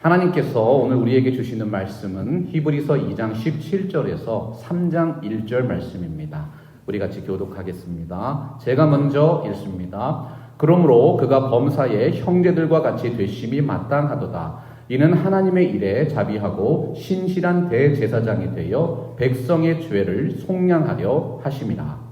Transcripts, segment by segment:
하나님께서 오늘 우리에게 주시는 말씀은 히브리서 2장 17절에서 3장 1절 말씀입니다. 우리 같이 교독하겠습니다. 제가 먼저 읽습니다. 그러므로 그가 범사의 형제들과 같이 되심이 마땅하도다. 이는 하나님의 일에 자비하고 신실한 대제사장이 되어 백성의 죄를 속량하려 하심이라.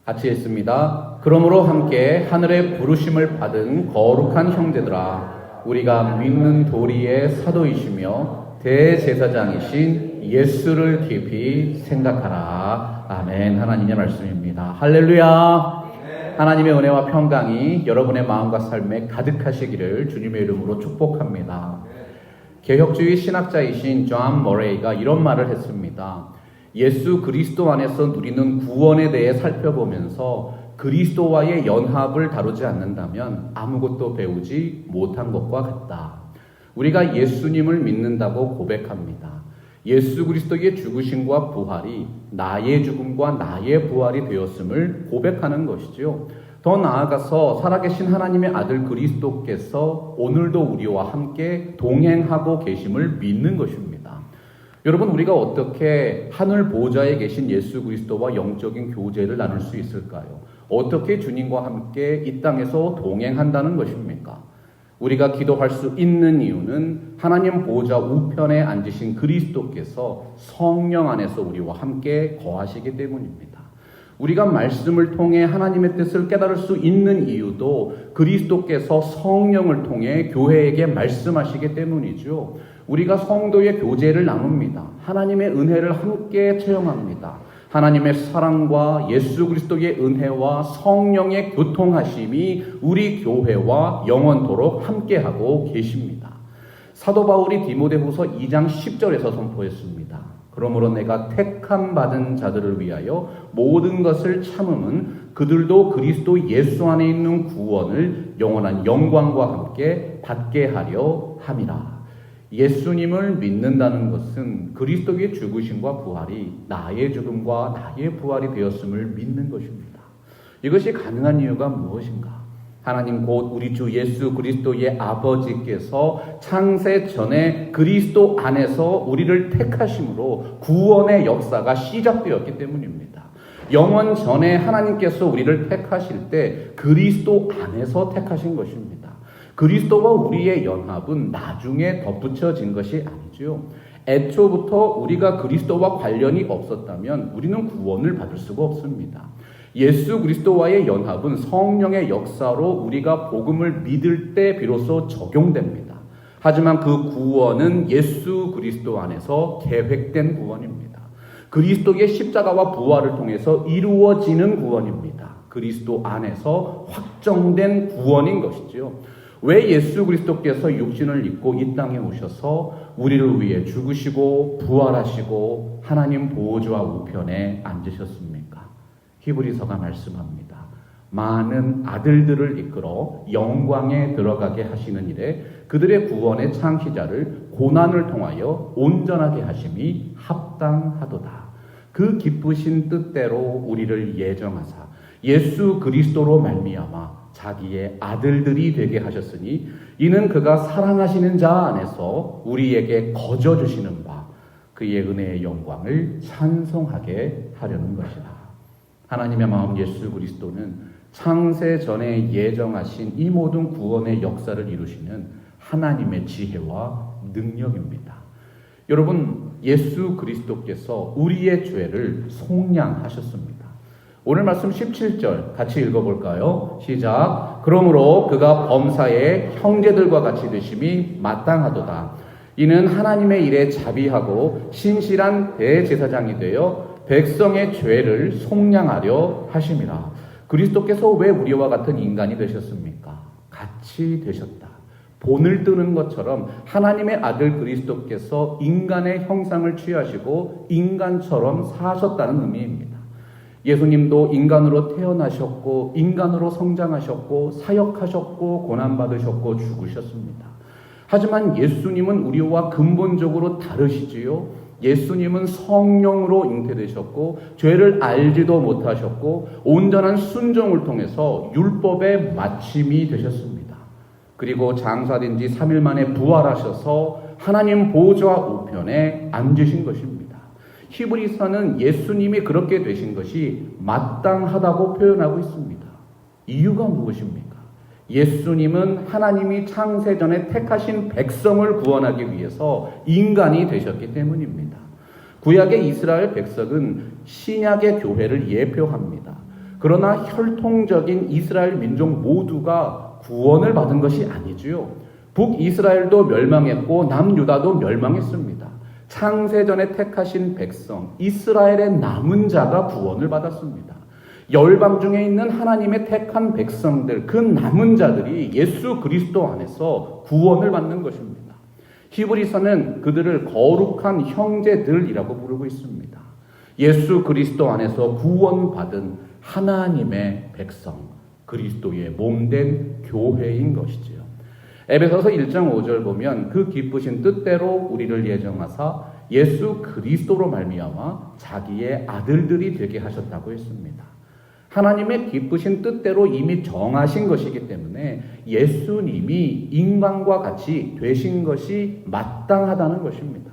같이 읽습니다. 그러므로 함께 하늘의 부르심을 받은 거룩한 형제들아, 우리가 믿는 도리의 사도이시며 대제사장이신 예수를 깊이 생각하라. 아멘. 하나님의 말씀입니다. 할렐루야. 하나님의 은혜와 평강이 여러분의 마음과 삶에 가득하시기를 주님의 이름으로 축복합니다. 개혁주의 신학자이신 존 머레이가 이런 말을 했습니다. 예수 그리스도 안에서 누리는 구원에 대해 살펴보면서 그리스도와의 연합을 다루지 않는다면 아무것도 배우지 못한 것과 같다. 우리가 예수님을 믿는다고 고백합니다. 예수 그리스도의 죽으심과 부활이 나의 죽음과 나의 부활이 되었음을 고백하는 것이지요. 더 나아가서 살아계신 하나님의 아들 그리스도께서 오늘도 우리와 함께 동행하고 계심을 믿는 것입니다. 여러분, 우리가 어떻게 하늘 보좌에 계신 예수 그리스도와 영적인 교제를 나눌 수 있을까요? 어떻게 주님과 함께 이 땅에서 동행한다는 것입니까? 우리가 기도할 수 있는 이유는 하나님 보좌 우편에 앉으신 그리스도께서 성령 안에서 우리와 함께 거하시기 때문입니다. 우리가 말씀을 통해 하나님의 뜻을 깨달을 수 있는 이유도 그리스도께서 성령을 통해 교회에게 말씀하시기 때문이죠. 우리가 성도의 교제를 나눕니다. 하나님의 은혜를 함께 체험합니다. 하나님의 사랑과 예수 그리스도의 은혜와 성령의 교통하심이 우리 교회와 영원토록 함께하고 계십니다. 사도 바울이 디모데후서 2장 10절에서 선포했습니다. 그러므로 내가 택함 받은 자들을 위하여 모든 것을 참음은 그들도 그리스도 예수 안에 있는 구원을 영원한 영광과 함께 받게 하려 함이라. 예수님을 믿는다는 것은 그리스도의 죽으심과 부활이 나의 죽음과 나의 부활이 되었음을 믿는 것입니다. 이것이 가능한 이유가 무엇인가? 하나님 곧 우리 주 예수 그리스도의 아버지께서 창세 전에 그리스도 안에서 우리를 택하심으로 구원의 역사가 시작되었기 때문입니다. 영원 전에 하나님께서 우리를 택하실 때 그리스도 안에서 택하신 것입니다. 그리스도와 우리의 연합은 나중에 덧붙여진 것이 아니죠. 애초부터 우리가 그리스도와 관련이 없었다면 우리는 구원을 받을 수가 없습니다. 예수 그리스도와의 연합은 성령의 역사로 우리가 복음을 믿을 때 비로소 적용됩니다. 하지만 그 구원은 예수 그리스도 안에서 계획된 구원입니다. 그리스도의 십자가와 부활을 통해서 이루어지는 구원입니다. 그리스도 안에서 확정된 구원인 것이죠. 왜 예수 그리스도께서 육신을 입고 이 땅에 오셔서 우리를 위해 죽으시고 부활하시고 하나님 보호자 우편에 앉으셨습니까? 히브리서가 말씀합니다. 많은 아들들을 이끌어 영광에 들어가게 하시는 일에 그들의 구원의 창시자를 고난을 통하여 온전하게 하심이 합당하도다. 그 기쁘신 뜻대로 우리를 예정하사 예수 그리스도로 말미암아 자기의 아들들이 되게 하셨으니 이는 그가 사랑하시는 자 안에서 우리에게 거저 주시는 바 그의 은혜의 영광을 찬송하게 하려는 것이다. 하나님의 마음 예수 그리스도는 창세 전에 예정하신 이 모든 구원의 역사를 이루시는 하나님의 지혜와 능력입니다. 여러분, 예수 그리스도께서 우리의 죄를 속량하셨습니다. 오늘 말씀 17절 같이 읽어볼까요? 시작. 그러므로 그가 범사의 형제들과 같이 되심이 마땅하도다. 이는 하나님의 일에 자비하고 신실한 대제사장이 되어 백성의 죄를 속량하려 하심이라. 그리스도께서 왜 우리와 같은 인간이 되셨습니까? 같이 되셨다. 본을 뜨는 것처럼 하나님의 아들 그리스도께서 인간의 형상을 취하시고 인간처럼 사셨다는 의미입니다. 예수님도 인간으로 태어나셨고 인간으로 성장하셨고 사역하셨고 고난받으셨고 죽으셨습니다. 하지만 예수님은 우리와 근본적으로 다르시지요. 예수님은 성령으로 잉태되셨고 죄를 알지도 못하셨고 온전한 순종을 통해서 율법의 마침이 되셨습니다. 그리고 장사된 지 3일 만에 부활하셔서 하나님 보좌 우편에 앉으신 것입니다. 히브리서는 예수님이 그렇게 되신 것이 마땅하다고 표현하고 있습니다. 이유가 무엇입니까? 예수님은 하나님이 창세전에 택하신 백성을 구원하기 위해서 인간이 되셨기 때문입니다. 구약의 이스라엘 백성은 신약의 교회를 예표합니다. 그러나 혈통적인 이스라엘 민족 모두가 구원을 받은 것이 아니지요. 북이스라엘도 멸망했고 남유다도 멸망했습니다. 창세전에 택하신 백성, 이스라엘의 남은 자가 구원을 받았습니다. 열방 중에 있는 하나님의 택한 백성들, 그 남은 자들이 예수 그리스도 안에서 구원을 받는 것입니다. 히브리서는 그들을 거룩한 형제들이라고 부르고 있습니다. 예수 그리스도 안에서 구원받은 하나님의 백성, 그리스도의 몸된 교회인 것이지요. 에베소서 1장 5절 보면 그 기쁘신 뜻대로 우리를 예정하사 예수 그리스도로 말미암아 자기의 아들들이 되게 하셨다고 했습니다. 하나님의 기쁘신 뜻대로 이미 정하신 것이기 때문에 예수님이 인간과 같이 되신 것이 마땅하다는 것입니다.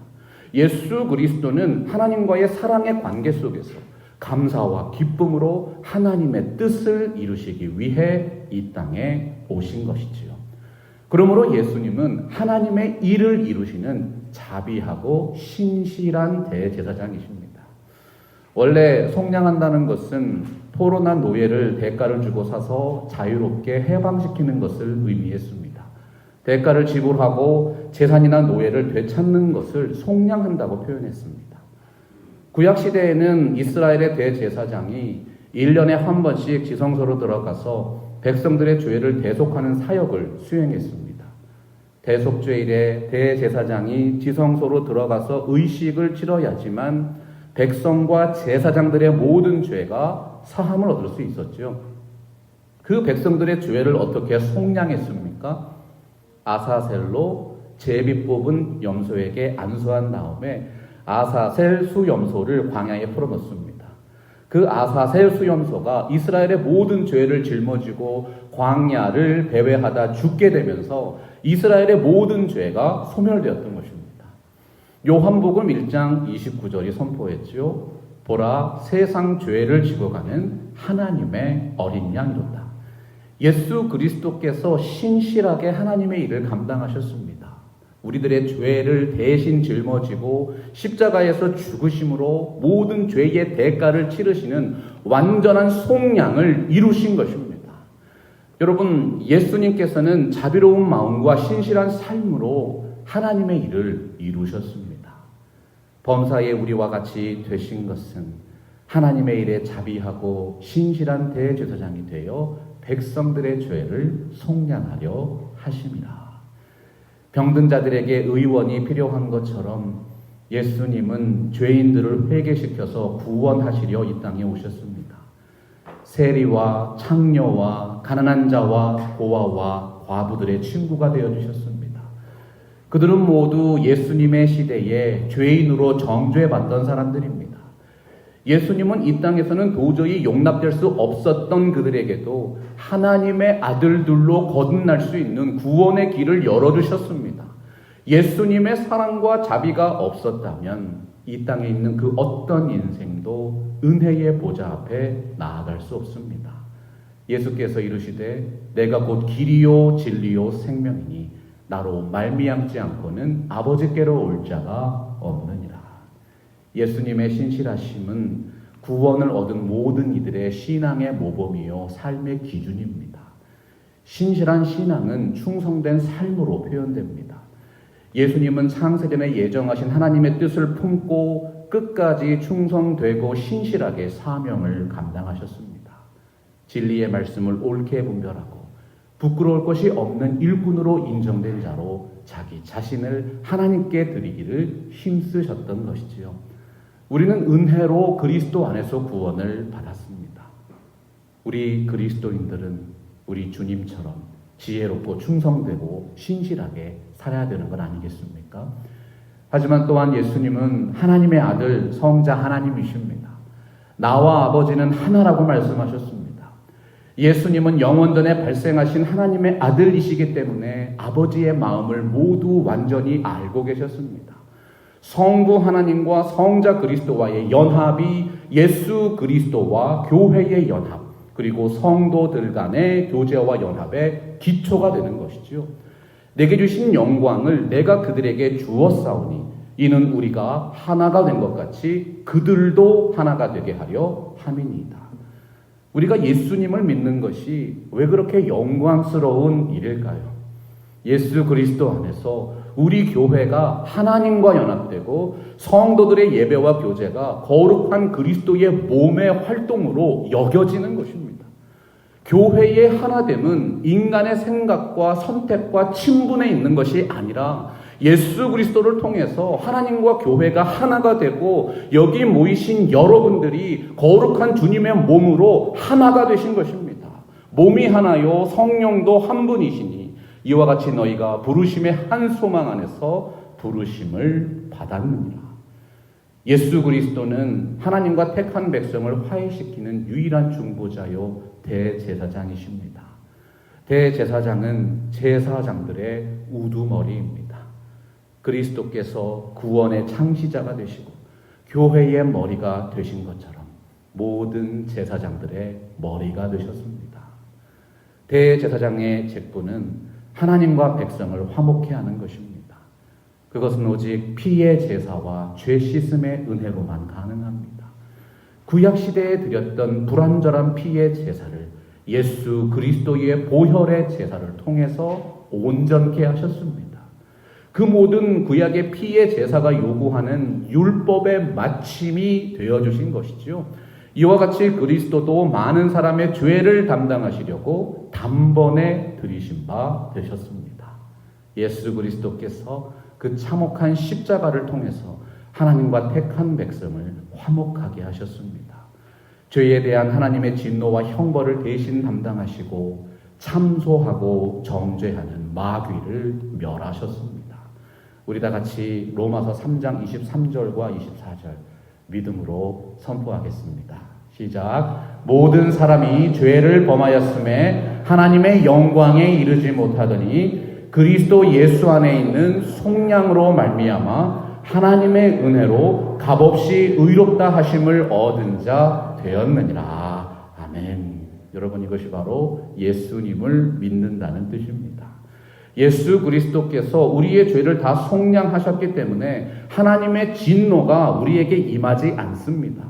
예수 그리스도는 하나님과의 사랑의 관계 속에서 감사와 기쁨으로 하나님의 뜻을 이루시기 위해 이 땅에 오신 것이지요. 그러므로 예수님은 하나님의 일을 이루시는 자비하고 신실한 대제사장이십니다. 원래 속량한다는 것은 포로나 노예를 대가를 주고 사서 자유롭게 해방시키는 것을 의미했습니다. 대가를 지불하고 재산이나 노예를 되찾는 것을 속량한다고 표현했습니다. 구약시대에는 이스라엘의 대제사장이 1년에 한 번씩 지성소로 들어가서 백성들의 죄를 대속하는 사역을 수행했습니다. 대속죄일에 대제사장이 지성소로 들어가서 의식을 치러야지만 백성과 제사장들의 모든 죄가 사함을 얻을 수 있었죠. 그 백성들의 죄를 어떻게 속량했습니까? 아사셀로 제비 뽑은 염소에게 안수한 다음에 아사셀 수염소를 광야에 풀어놓습니다. 그 아사셀 수염소가 이스라엘의 모든 죄를 짊어지고 광야를 배회하다 죽게 되면서 이스라엘의 모든 죄가 소멸되었던 것입니다. 요한복음 1장 29절이 선포했지요. 보라, 세상 죄를 지고 가는 하나님의 어린 양이로다. 예수 그리스도께서 신실하게 하나님의 일을 감당하셨습니다. 우리들의 죄를 대신 짊어지고 십자가에서 죽으심으로 모든 죄의 대가를 치르시는 완전한 속량을 이루신 것입니다. 여러분, 예수님께서는 자비로운 마음과 신실한 삶으로 하나님의 일을 이루셨습니다. 범사에 우리와 같이 되신 것은 하나님의 일에 자비하고 신실한 대제사장이 되어 백성들의 죄를 속량하려 하심이라. 병든 자들에게 의원이 필요한 것처럼 예수님은 죄인들을 회개시켜서 구원하시려 이 땅에 오셨습니다. 세리와 창녀와 가난한 자와 고아와 과부들의 친구가 되어주셨습니다. 그들은 모두 예수님의 시대에 죄인으로 정죄받던 사람들입니다. 예수님은 이 땅에서는 도저히 용납될 수 없었던 그들에게도 하나님의 아들들로 거듭날 수 있는 구원의 길을 열어주셨습니다. 예수님의 사랑과 자비가 없었다면 이 땅에 있는 그 어떤 인생도 은혜의 보좌 앞에 나아갈 수 없습니다. 예수께서 이르시되 내가 곧 길이요 진리요 생명이니 나로 말미암지 않고는 아버지께로 올 자가 없느니라. 예수님의 신실하심은 구원을 얻은 모든 이들의 신앙의 모범이요 삶의 기준입니다. 신실한 신앙은 충성된 삶으로 표현됩니다. 예수님은 창세전에 예정하신 하나님의 뜻을 품고 끝까지 충성되고 신실하게 사명을 감당하셨습니다. 진리의 말씀을 옳게 분별하고 부끄러울 것이 없는 일꾼으로 인정된 자로 자기 자신을 하나님께 드리기를 힘쓰셨던 것이지요. 우리는 은혜로 그리스도 안에서 구원을 받았습니다. 우리 그리스도인들은 우리 주님처럼 지혜롭고 충성되고 신실하게 살아야 되는 건 아니겠습니까? 하지만 또한 예수님은 하나님의 아들 성자 하나님이십니다. 나와 아버지는 하나라고 말씀하셨습니다. 예수님은 영원전에 발생하신 하나님의 아들이시기 때문에 아버지의 마음을 모두 완전히 알고 계셨습니다. 성부 하나님과 성자 그리스도와의 연합이 예수 그리스도와 교회의 연합, 그리고 성도들 간의 교제와 연합의 기초가 되는 것이죠. 내게 주신 영광을 내가 그들에게 주었사오니 이는 우리가 하나가 된 것 같이 그들도 하나가 되게 하려 함이니이다. 우리가 예수님을 믿는 것이 왜 그렇게 영광스러운 일일까요? 예수 그리스도 안에서 우리 교회가 하나님과 연합되고 성도들의 예배와 교제가 거룩한 그리스도의 몸의 활동으로 여겨지는 것입니다. 교회의 하나됨은 인간의 생각과 선택과 친분에 있는 것이 아니라 예수 그리스도를 통해서 하나님과 교회가 하나가 되고 여기 모이신 여러분들이 거룩한 주님의 몸으로 하나가 되신 것입니다. 몸이 하나요 성령도 한 분이시니 이와 같이 너희가 부르심의 한 소망 안에서 부르심을 받았느니라. 예수 그리스도는 하나님과 택한 백성을 화해시키는 유일한 중보자요 대제사장이십니다. 대제사장은 제사장들의 우두머리입니다. 그리스도께서 구원의 창시자가 되시고 교회의 머리가 되신 것처럼 모든 제사장들의 머리가 되셨습니다. 대제사장의 직분은 하나님과 백성을 화목케 하는 것입니다. 그것은 오직 피의 제사와 죄 씻음의 은혜로만 가능합니다. 구약시대에 드렸던 불완전한 피의 제사를 예수 그리스도의 보혈의 제사를 통해서 온전케 하셨습니다. 그 모든 구약의 피의 제사가 요구하는 율법의 마침이 되어주신 것이죠. 이와 같이 그리스도도 많은 사람의 죄를 담당하시려고 단번에 들이신 바 되셨습니다. 예수 그리스도께서 그 참혹한 십자가를 통해서 하나님과 택한 백성을 화목하게 하셨습니다. 죄에 대한 하나님의 진노와 형벌을 대신 담당하시고 참소하고 정죄하는 마귀를 멸하셨습니다. 우리 다 같이 로마서 3장 23절과 24절 믿음으로 선포하겠습니다. 시작. 모든 사람이 죄를 범하였음에 하나님의 영광에 이르지 못하더니 그리스도 예수 안에 있는 속량으로 말미암아 하나님의 은혜로 값없이 의롭다 하심을 얻은 자 되었느니라. 아멘. 여러분, 이것이 바로 예수님을 믿는다는 뜻입니다. 예수 그리스도께서 우리의 죄를 다 속량하셨기 때문에 하나님의 진노가 우리에게 임하지 않습니다.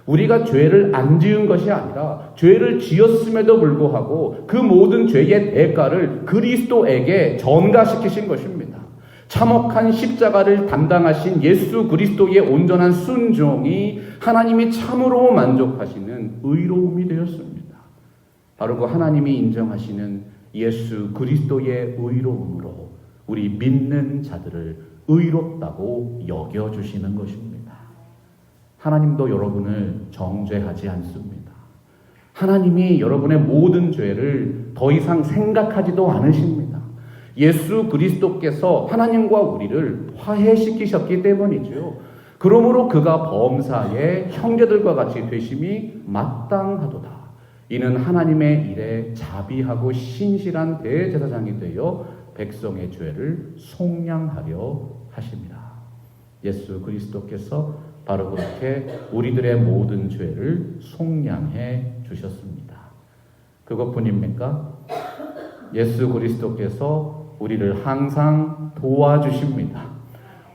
우리가 죄를 안 지은 것이 아니라 죄를 지었음에도 불구하고 그 모든 죄의 대가를 그리스도에게 전가시키신 것입니다. 참혹한 십자가를 담당하신 예수 그리스도의 온전한 순종이 하나님이 참으로 만족하시는 의로움이 되었습니다. 바로 그 하나님이 인정하시는 예수 그리스도의 의로움으로 우리 믿는 자들을 의롭다고 여겨주시는 것입니다. 하나님도 여러분을 정죄하지 않습니다. 하나님이 여러분의 모든 죄를 더 이상 생각하지도 않으십니다. 예수 그리스도께서 하나님과 우리를 화해시키셨기 때문이죠. 그러므로 그가 범사에 형제들과 같이 되심이 마땅하도다. 이는 하나님의 일에 자비하고 신실한 대제사장이 되어 백성의 죄를 속량하려 하십니다. 예수 그리스도께서 바로 그렇게 우리들의 모든 죄를 속량해 주셨습니다. 그것뿐입니까? 예수 그리스도께서 우리를 항상 도와주십니다.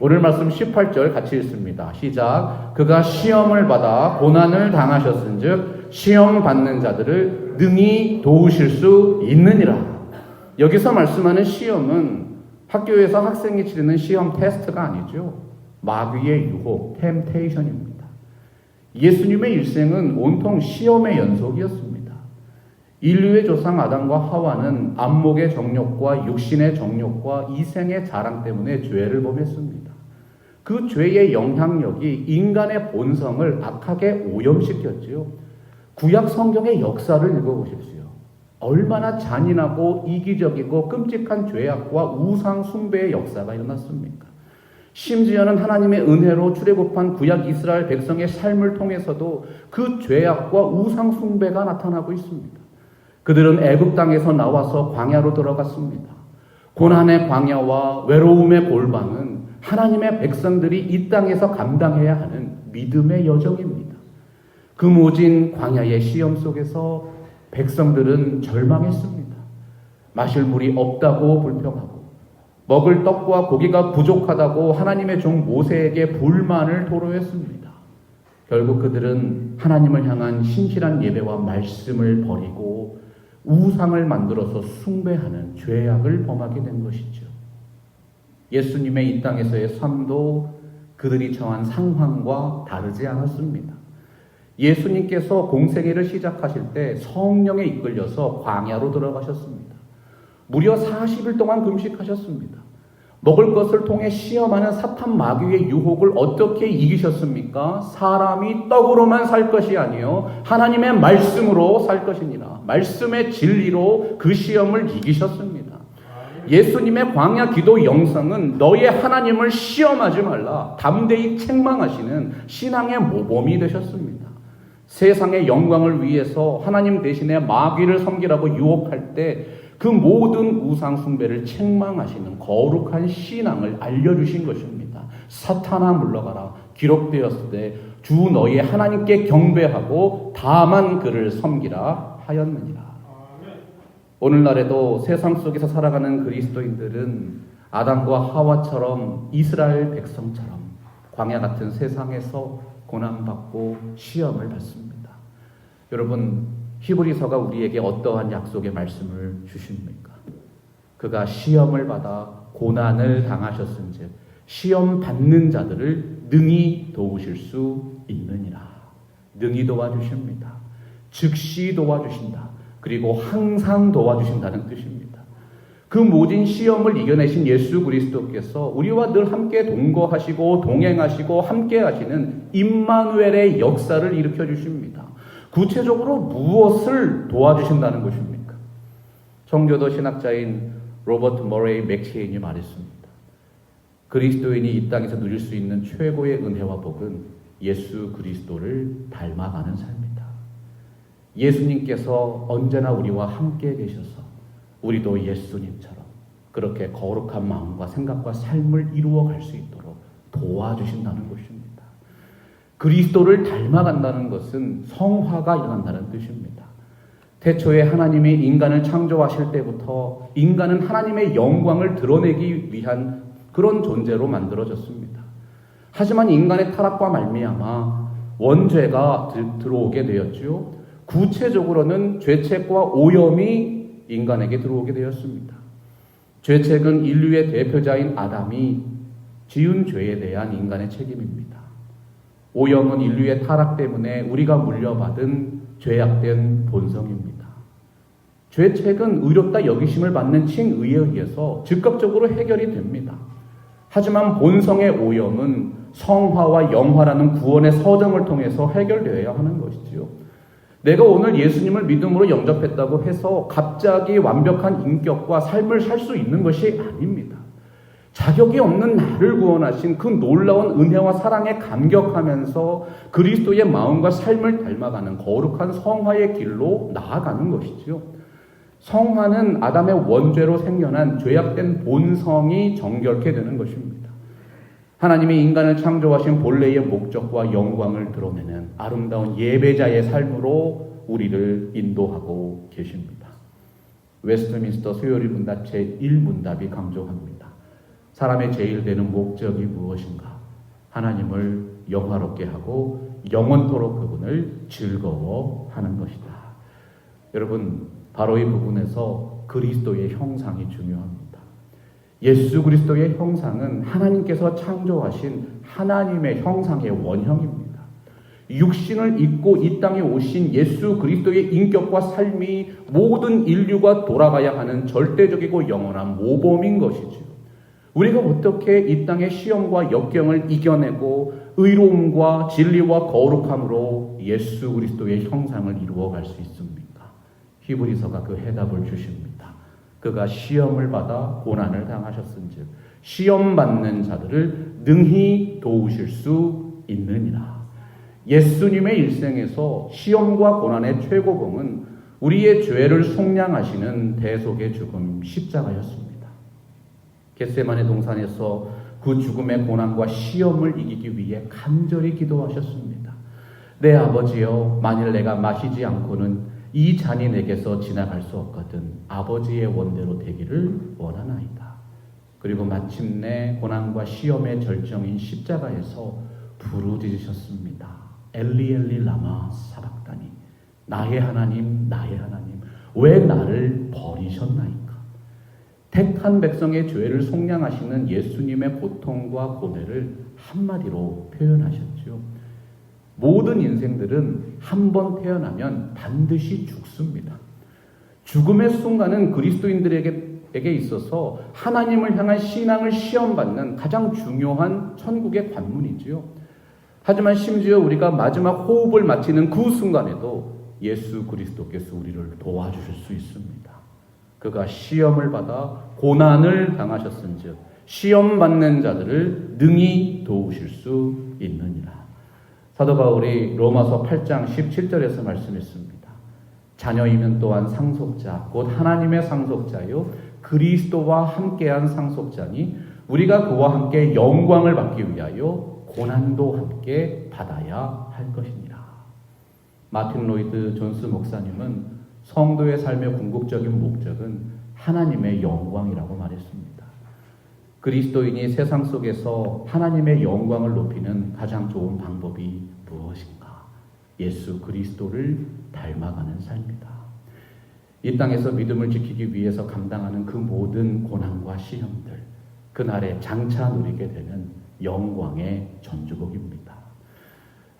오늘 말씀 18절 같이 읽습니다. 시작. 그가 시험을 받아 고난을 당하셨은즉 시험 받는 자들을 능히 도우실 수 있느니라. 여기서 말씀하는 시험은 학교에서 학생이 치르는 시험 테스트가 아니죠. 마귀의 유혹, 템테이션입니다. 예수님의 일생은 온통 시험의 연속이었습니다. 인류의 조상 아담과 하와는 안목의 정욕과 육신의 정욕과 이생의 자랑 때문에 죄를 범했습니다. 그 죄의 영향력이 인간의 본성을 악하게 오염시켰지요. 구약 성경의 역사를 읽어보십시오. 얼마나 잔인하고 이기적이고 끔찍한 죄악과 우상 숭배의 역사가 일어났습니까? 심지어는 하나님의 은혜로 출애굽한 구약 이스라엘 백성의 삶을 통해서도 그 죄악과 우상 숭배가 나타나고 있습니다. 그들은 애굽 땅에서 나와서 광야로 들어갔습니다. 고난의 광야와 외로움의 골방은 하나님의 백성들이 이 땅에서 감당해야 하는 믿음의 여정입니다. 그 모진 광야의 시험 속에서 백성들은 절망했습니다. 마실 물이 없다고 불평하고 먹을 떡과 고기가 부족하다고 하나님의 종 모세에게 불만을 토로했습니다. 결국 그들은 하나님을 향한 신실한 예배와 말씀을 버리고 우상을 만들어서 숭배하는 죄악을 범하게 된 것이죠. 예수님의 이 땅에서의 삶도 그들이 처한 상황과 다르지 않았습니다. 예수님께서 공생애를 시작하실 때 성령에 이끌려서 광야로 들어가셨습니다. 무려 40일 동안 금식하셨습니다. 먹을 것을 통해 시험하는 사탄 마귀의 유혹을 어떻게 이기셨습니까? 사람이 떡으로만 살 것이 아니요 하나님의 말씀으로 살 것이니라. 말씀의 진리로 그 시험을 이기셨습니다. 예수님의 광야 기도 영상은 너의 하나님을 시험하지 말라, 담대히 책망하시는 신앙의 모범이 되셨습니다. 세상의 영광을 위해서 하나님 대신에 마귀를 섬기라고 유혹할 때 그 모든 우상 숭배를 책망하시는 거룩한 신앙을 알려주신 것입니다. 사탄아 물러가라, 기록되었을 때 주 너희 하나님께 경배하고 다만 그를 섬기라 하였느니라. 오늘날에도 세상 속에서 살아가는 그리스도인들은 아담과 하와처럼 이스라엘 백성처럼 광야 같은 세상에서 고난받고 시험을 받습니다. 여러분, 히브리서가 우리에게 어떠한 약속의 말씀을 주십니까? 그가 시험을 받아 고난을 당하셨은즉 시험 받는 자들을 능히 도우실 수 있느니라. 능히 도와주십니다. 즉시 도와주신다. 그리고 항상 도와주신다는 뜻입니다. 그 모진 시험을 이겨내신 예수 그리스도께서 우리와 늘 함께 동거하시고 동행하시고 함께 하시는 임마누엘의 역사를 일으켜 주십니다. 구체적으로 무엇을 도와주신다는 것입니까? 청교도 신학자인 로버트 머레이 맥체인이 말했습니다. 그리스도인이 이 땅에서 누릴 수 있는 최고의 은혜와 복은 예수 그리스도를 닮아가는 삶이다. 예수님께서 언제나 우리와 함께 계셔서 우리도 예수님처럼 그렇게 거룩한 마음과 생각과 삶을 이루어갈 수 있도록 도와주신다는 것입니다. 그리스도를 닮아간다는 것은 성화가 일어난다는 뜻입니다. 태초에 하나님이 인간을 창조하실 때부터 인간은 하나님의 영광을 드러내기 위한 그런 존재로 만들어졌습니다. 하지만 인간의 타락과 말미암아 원죄가 들어오게 되었죠. 구체적으로는 죄책과 오염이 인간에게 들어오게 되었습니다. 죄책은 인류의 대표자인 아담이 지은 죄에 대한 인간의 책임입니다. 오염은 인류의 타락 때문에 우리가 물려받은 죄악된 본성입니다. 죄책은 의롭다 여기심을 받는 칭의에 의해서 즉각적으로 해결이 됩니다. 하지만 본성의 오염은 성화와 영화라는 구원의 서정을 통해서 해결되어야 하는 것이지요. 내가 오늘 예수님을 믿음으로 영접했다고 해서 갑자기 완벽한 인격과 삶을 살 수 있는 것이 아닙니다. 자격이 없는 나를 구원하신 그 놀라운 은혜와 사랑에 감격하면서 그리스도의 마음과 삶을 닮아가는 거룩한 성화의 길로 나아가는 것이지요. 성화는 아담의 원죄로 생겨난 죄악된 본성이 정결케 되는 것입니다. 하나님이 인간을 창조하신 본래의 목적과 영광을 드러내는 아름다운 예배자의 삶으로 우리를 인도하고 계십니다. 웨스트민스터 수요일 문답 제1문답이 강조합니다. 사람의 제일 되는 목적이 무엇인가? 하나님을 영화롭게 하고 영원토록 그분을 즐거워하는 것이다. 여러분, 바로 이 부분에서 그리스도의 형상이 중요합니다. 예수 그리스도의 형상은 하나님께서 창조하신 하나님의 형상의 원형입니다. 육신을 입고 이 땅에 오신 예수 그리스도의 인격과 삶이 모든 인류가 돌아가야 하는 절대적이고 영원한 모범인 것이죠. 우리가 어떻게 이 땅의 시험과 역경을 이겨내고 의로움과 진리와 거룩함으로 예수 그리스도의 형상을 이루어갈 수 있습니까? 히브리서가 그 해답을 주십니다. 그가 시험을 받아 고난을 당하셨은즉 시험 받는 자들을 능히 도우실 수 있느니라. 예수님의 일생에서 시험과 고난의 최고봉은 우리의 죄를 속량하시는 대속의 죽음 십자가였습니다. 겟세마네 동산에서 그 죽음의 고난과 시험을 이기기 위해 간절히 기도하셨습니다. 내 아버지여, 만일 내가 마시지 않고는 이 잔이 내게서 지나갈 수 없거든 아버지의 원대로 되기를 원하나이다. 그리고 마침내 고난과 시험의 절정인 십자가에서 부르짖으셨습니다. 엘리 엘리 라마 사박다니, 나의 하나님 나의 하나님 왜 나를 버리셨나이까. 택한 백성의 죄를 속량하시는 예수님의 고통과 고뇌를 한마디로 표현하셨죠. 모든 인생들은 한 번 태어나면 반드시 죽습니다. 죽음의 순간은 그리스도인들에게 있어서 하나님을 향한 신앙을 시험받는 가장 중요한 천국의 관문이지요. 하지만 심지어 우리가 마지막 호흡을 마치는 그 순간에도 예수 그리스도께서 우리를 도와주실 수 있습니다. 그가 시험을 받아 고난을 당하셨은즉 시험 받는 자들을 능히 도우실 수 있느니라. 사도 바울이 로마서 8장 17절에서 말씀했습니다. 자녀이면 또한 상속자, 곧 하나님의 상속자요 그리스도와 함께한 상속자니 우리가 그와 함께 영광을 받기 위하여 고난도 함께 받아야 할 것이니라. 마틴 로이드 존스 목사님은 성도의 삶의 궁극적인 목적은 하나님의 영광이라고 말했습니다. 그리스도인이 세상 속에서 하나님의 영광을 높이는 가장 좋은 방법이 무엇인가? 예수 그리스도를 닮아가는 삶이다. 이 땅에서 믿음을 지키기 위해서 감당하는 그 모든 고난과 시험들, 그날에 장차 누리게 되는 영광의 전주곡입니다.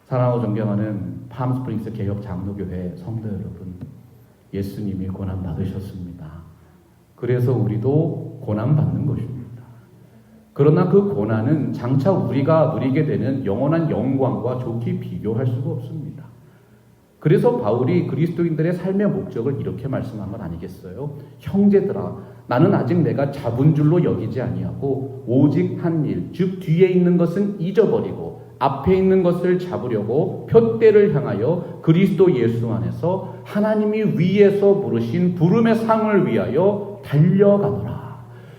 사랑하고 존경하는 팜스프링스 개혁 장로교회 성도 여러분, 예수님이 고난 받으셨습니다. 그래서 우리도 고난 받는 것입니다. 그러나 그 고난은 장차 우리가 누리게 되는 영원한 영광과 좋게 비교할 수가 없습니다. 그래서 바울이 그리스도인들의 삶의 목적을 이렇게 말씀한 건 아니겠어요? 형제들아, 나는 아직 내가 잡은 줄로 여기지 아니하고 오직 한 일, 즉 뒤에 있는 것은 잊어버리고 앞에 있는 것을 잡으려고 푯대를 향하여 그리스도 예수 안에서 하나님이 위에서 부르신 부름의 상을 위하여 달려가노라.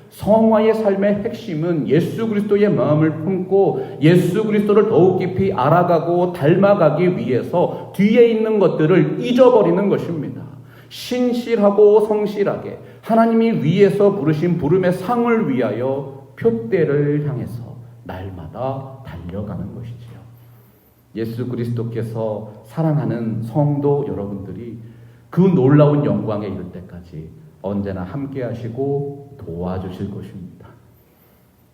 성화의 삶의 핵심은 예수 그리스도의 마음을 품고 예수 그리스도를 더욱 깊이 알아가고 닮아가기 위해서 뒤에 있는 것들을 잊어버리는 것입니다. 신실하고 성실하게 하나님이 위에서 부르신 부름의 상을 위하여 푯대를 향해서 날마다 달려가는 것이지요. 예수 그리스도께서 사랑하는 성도 여러분들이 그 놀라운 영광에 이를 때까지 언제나 함께 하시고 도와주실 것입니다.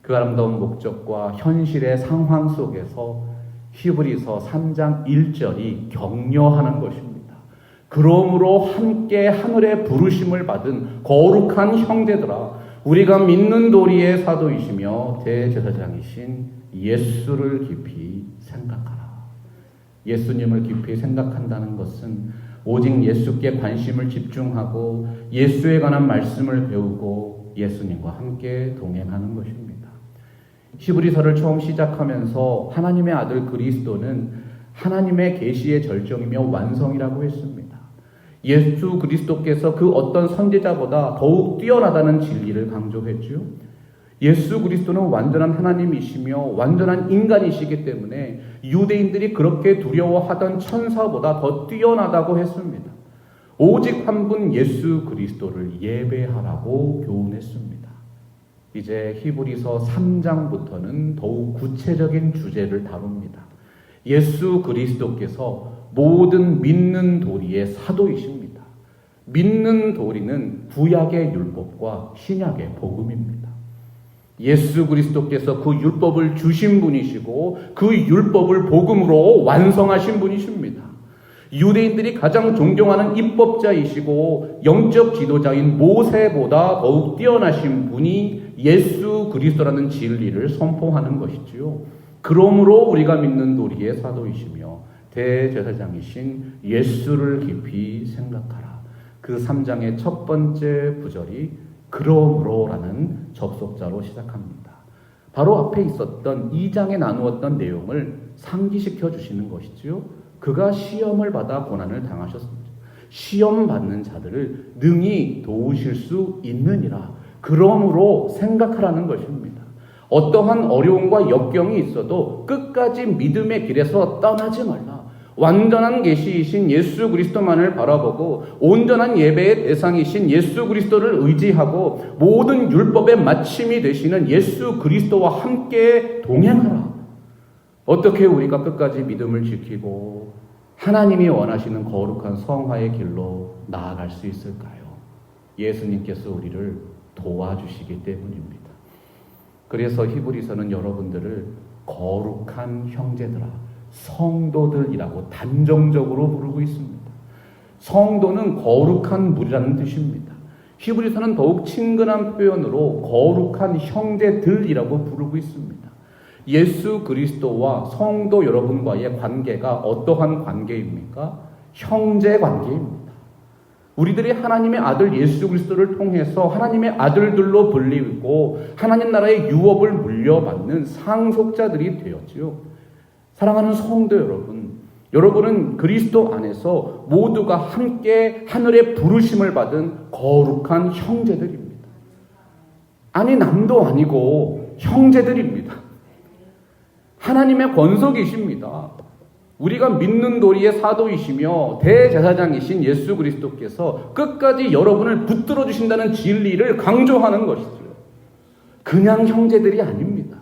그 아름다운 목적과 현실의 상황 속에서 히브리서 3장 1절이 격려하는 것입니다. 그러므로 함께 하늘의 부르심을 받은 거룩한 형제들아, 우리가 믿는 도리의 사도이시며 대제사장이신 예수를 깊이 생각하라. 예수님을 깊이 생각한다는 것은 오직 예수께 관심을 집중하고 예수에 관한 말씀을 배우고 예수님과 함께 동행하는 것입니다. 히브리서를 처음 시작하면서 하나님의 아들 그리스도는 하나님의 계시의 절정이며 완성이라고 했습니다. 예수 그리스도께서 그 어떤 선지자보다 더욱 뛰어나다는 진리를 강조했죠. 예수 그리스도는 완전한 하나님이시며 완전한 인간이시기 때문에 유대인들이 그렇게 두려워하던 천사보다 더 뛰어나다고 했습니다. 오직 한 분 예수 그리스도를 예배하라고 교훈했습니다. 이제 히브리서 3장부터는 더욱 구체적인 주제를 다룹니다. 예수 그리스도께서 모든 믿는 도리의 사도이십니다. 믿는 도리는 구약의 율법과 신약의 복음입니다. 예수 그리스도께서 그 율법을 주신 분이시고 그 율법을 복음으로 완성하신 분이십니다. 유대인들이 가장 존경하는 입법자이시고 영적 지도자인 모세보다 더욱 뛰어나신 분이 예수 그리스도라는 진리를 선포하는 것이지요. 그러므로 우리가 믿는 도리의 사도이시며 대제사장이신 예수를 깊이 생각하라. 그 3장의 첫 번째 구절이 그러므로라는 접속자로 시작합니다. 바로 앞에 있었던 2장에 나누었던 내용을 상기시켜 주시는 것이지요. 그가 시험을 받아 고난을 당하셨습니다. 시험 받는 자들을 능히 도우실 수 있느니라. 그러므로 생각하라는 것입니다. 어떠한 어려움과 역경이 있어도 끝까지 믿음의 길에서 떠나지 말라. 완전한 계시이신 예수 그리스도만을 바라보고 온전한 예배의 대상이신 예수 그리스도를 의지하고 모든 율법의 마침이 되시는 예수 그리스도와 함께 동행하라. 어떻게 우리가 끝까지 믿음을 지키고 하나님이 원하시는 거룩한 성화의 길로 나아갈 수 있을까요? 예수님께서 우리를 도와주시기 때문입니다. 그래서 히브리서는 여러분들을 거룩한 형제들아, 성도들이라고 단정적으로 부르고 있습니다. 성도는 거룩한 무리라는 뜻입니다. 히브리서는 더욱 친근한 표현으로 거룩한 형제들이라고 부르고 있습니다. 예수 그리스도와 성도 여러분과의 관계가 어떠한 관계입니까? 형제 관계입니다. 우리들이 하나님의 아들 예수 그리스도를 통해서 하나님의 아들들로 불리고 하나님 나라의 유업을 물려받는 상속자들이 되었지요. 사랑하는 성도 여러분, 여러분은 그리스도 안에서 모두가 함께 하늘의 부르심을 받은 거룩한 형제들입니다. 아니, 남도 아니고 형제들입니다. 하나님의 권속이십니다. 우리가 믿는 도리의 사도이시며 대제사장이신 예수 그리스도께서 끝까지 여러분을 붙들어 주신다는 진리를 강조하는 것이죠. 그냥 형제들이 아닙니다.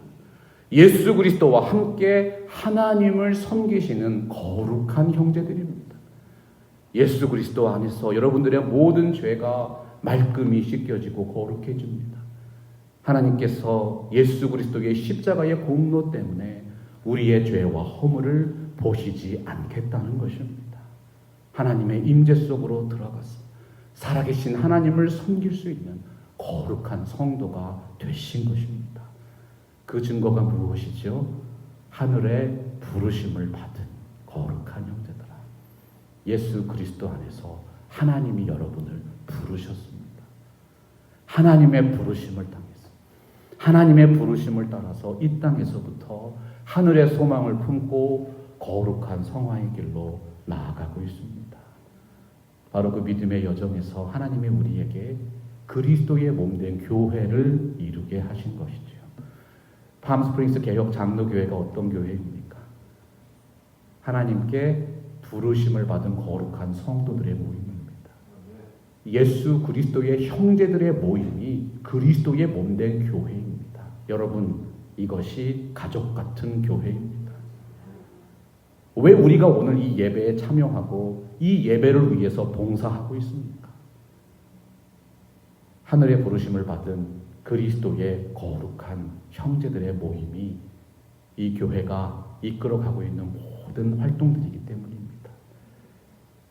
예수 그리스도와 함께 하나님을 섬기시는 거룩한 형제들입니다. 예수 그리스도 안에서 여러분들의 모든 죄가 말끔히 씻겨지고 거룩해집니다. 하나님께서 예수 그리스도의 십자가의 공로 때문에 우리의 죄와 허물을 보시지 않겠다는 것입니다. 하나님의 임재 속으로 들어가서 살아계신 하나님을 섬길 수 있는 거룩한 성도가 되신 것입니다. 그 증거가 무엇이죠? 하늘의 부르심을 받은 거룩한 형제들아, 예수 그리스도 안에서 하나님이 여러분을 부르셨습니다. 하나님의 부르심을 당해서 하나님의 부르심을 따라서 이 땅에서부터 하늘의 소망을 품고 거룩한 성화의 길로 나아가고 있습니다. 바로 그 믿음의 여정에서 하나님이 우리에게 그리스도의 몸된 교회를 이루게 하신 것이죠. 팜스프링스 개혁 장로교회가 어떤 교회입니까? 하나님께 부르심을 받은 거룩한 성도들의 모임입니다. 예수 그리스도의 형제들의 모임이 그리스도의 몸된 교회입니다. 여러분, 이것이 가족 같은 교회입니다. 왜 우리가 오늘 이 예배에 참여하고 이 예배를 위해서 봉사하고 있습니까? 하늘의 부르심을 받은 그리스도의 거룩한 형제들의 모임이 이 교회가 이끌어가고 있는 모든 활동들이기 때문입니다.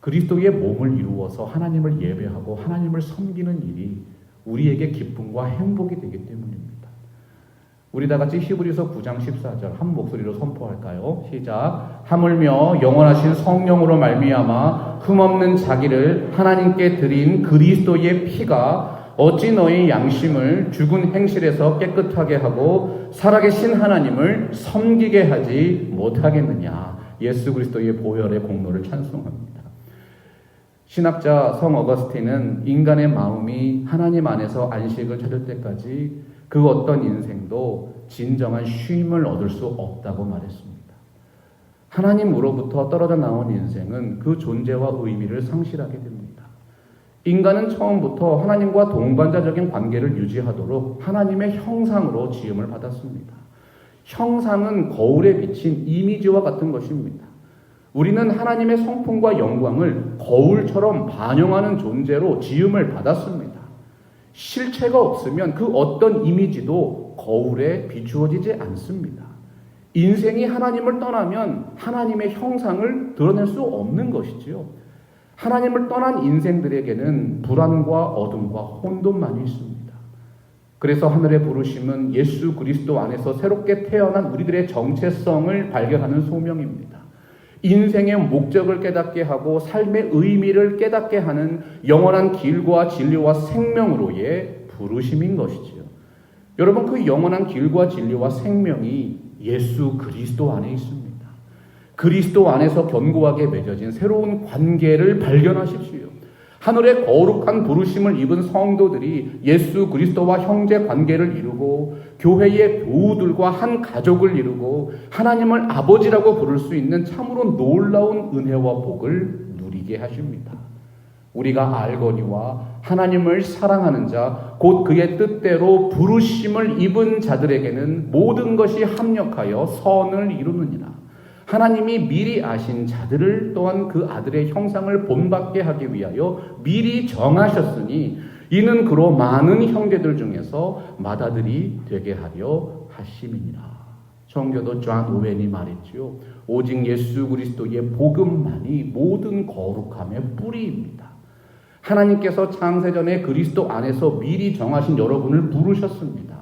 그리스도의 몸을 이루어서 하나님을 예배하고 하나님을 섬기는 일이 우리에게 기쁨과 행복이 되기 때문입니다. 우리 다 같이 히브리서 9장 14절 한 목소리로 선포할까요? 시작. 하물며 영원하신 성령으로 말미암아 흠없는 자기를 하나님께 드린 그리스도의 피가 어찌 너희 양심을 죽은 행실에서 깨끗하게 하고 살아계신 하나님을 섬기게 하지 못하겠느냐. 예수 그리스도의 보혈의 공로를 찬송합니다. 신학자 성 어거스틴은 인간의 마음이 하나님 안에서 안식을 찾을 때까지 그 어떤 인생도 진정한 쉼을 얻을 수 없다고 말했습니다. 하나님으로부터 떨어져 나온 인생은 그 존재와 의미를 상실하게 됩니다. 인간은 처음부터 하나님과 동반자적인 관계를 유지하도록 하나님의 형상으로 지음을 받았습니다. 형상은 거울에 비친 이미지와 같은 것입니다. 우리는 하나님의 성품과 영광을 거울처럼 반영하는 존재로 지음을 받았습니다. 실체가 없으면 그 어떤 이미지도 거울에 비추어지지 않습니다. 인생이 하나님을 떠나면 하나님의 형상을 드러낼 수 없는 것이지요. 하나님을 떠난 인생들에게는 불안과 어둠과 혼돈만이 있습니다. 그래서 하늘의 부르심은 예수 그리스도 안에서 새롭게 태어난 우리들의 정체성을 발견하는 소명입니다. 인생의 목적을 깨닫게 하고 삶의 의미를 깨닫게 하는 영원한 길과 진리와 생명으로의 부르심인 것이지요. 여러분, 그 영원한 길과 진리와 생명이 예수 그리스도 안에 있습니다. 그리스도 안에서 견고하게 맺어진 새로운 관계를 발견하십시오. 하늘의 거룩한 부르심을 입은 성도들이 예수 그리스도와 형제 관계를 이루고 교회의 교우들과 한 가족을 이루고 하나님을 아버지라고 부를 수 있는 참으로 놀라운 은혜와 복을 누리게 하십니다. 우리가 알거니와 하나님을 사랑하는 자, 곧 그의 뜻대로 부르심을 입은 자들에게는 모든 것이 합력하여 선을 이루느니라. 하나님이 미리 아신 자들을 또한 그 아들의 형상을 본받게 하기 위하여 미리 정하셨으니 이는 그로 많은 형제들 중에서 맏아들이 되게 하려 하심이니라. 성교도 존 오웬이 말했지요. 오직 예수 그리스도의 복음만이 모든 거룩함의 뿌리입니다. 하나님께서 창세전에 그리스도 안에서 미리 정하신 여러분을 부르셨습니다.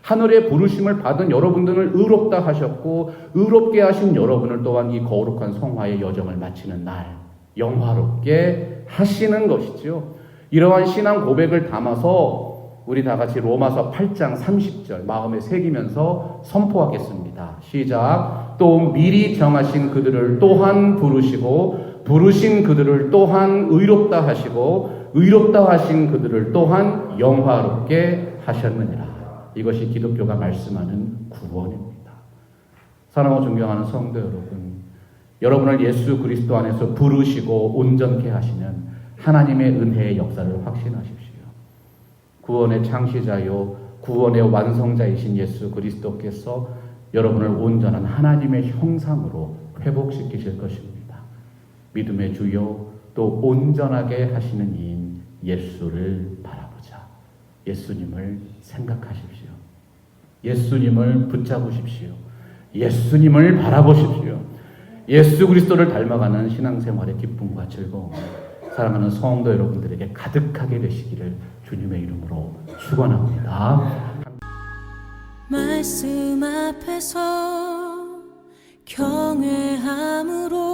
하늘의 부르심을 받은 여러분들을 의롭다 하셨고 의롭게 하신 여러분을 또한 이 거룩한 성화의 여정을 마치는 날 영화롭게 하시는 것이지요. 이러한 신앙 고백을 담아서 우리 다 같이 로마서 8장 30절 마음에 새기면서 선포하겠습니다. 시작. 또 미리 정하신 그들을 또한 부르시고 부르신 그들을 또한 의롭다 하시고 의롭다 하신 그들을 또한 영화롭게 하셨느니라. 이것이 기독교가 말씀하는 구원입니다. 사랑하고 존경하는 성도 여러분, 여러분을 예수 그리스도 안에서 부르시고 온전케 하시는 하나님의 은혜의 역사를 확신하십시오. 구원의 창시자요 구원의 완성자이신 예수 그리스도께서 여러분을 온전한 하나님의 형상으로 회복시키실 것입니다. 믿음의 주요 또 온전하게 하시는 이인 예수를 바라보자. 예수님을 생각하십시오. 예수님을 붙잡으십시오. 예수님을 바라보십시오. 예수 그리스도를 닮아가는 신앙생활의 기쁨과 즐거움, 사랑하는 성도 여러분들에게 가득하게 되시기를 주님의 이름으로 축원합니다. 말씀 앞에서 경외함으로